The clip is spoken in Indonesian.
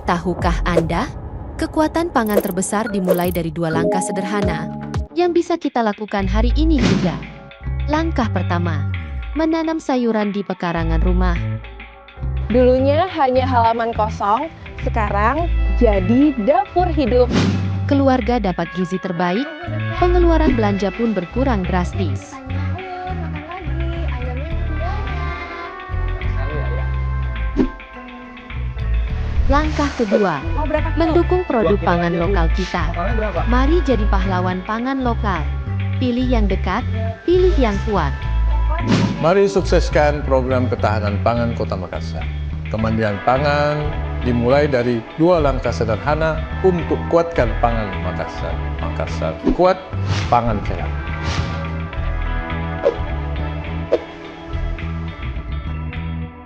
Tahukah Anda? Kekuatan pangan terbesar dimulai dari dua langkah sederhana yang bisa kita lakukan hari ini juga. Langkah pertama, menanam sayuran di pekarangan rumah. Dulunya hanya halaman kosong, sekarang jadi dapur hidup. Keluarga dapat gizi terbaik, pengeluaran belanja pun berkurang drastis. Langkah kedua, mendukung produk pangan lokal kita. Mari jadi pahlawan pangan lokal. Pilih yang dekat, pilih yang kuat. Mari sukseskan program ketahanan pangan Kota Makassar. Kemandirian pangan dimulai dari dua langkah sederhana untuk kuatkan pangan Makassar. Makassar kuat, pangan sehat.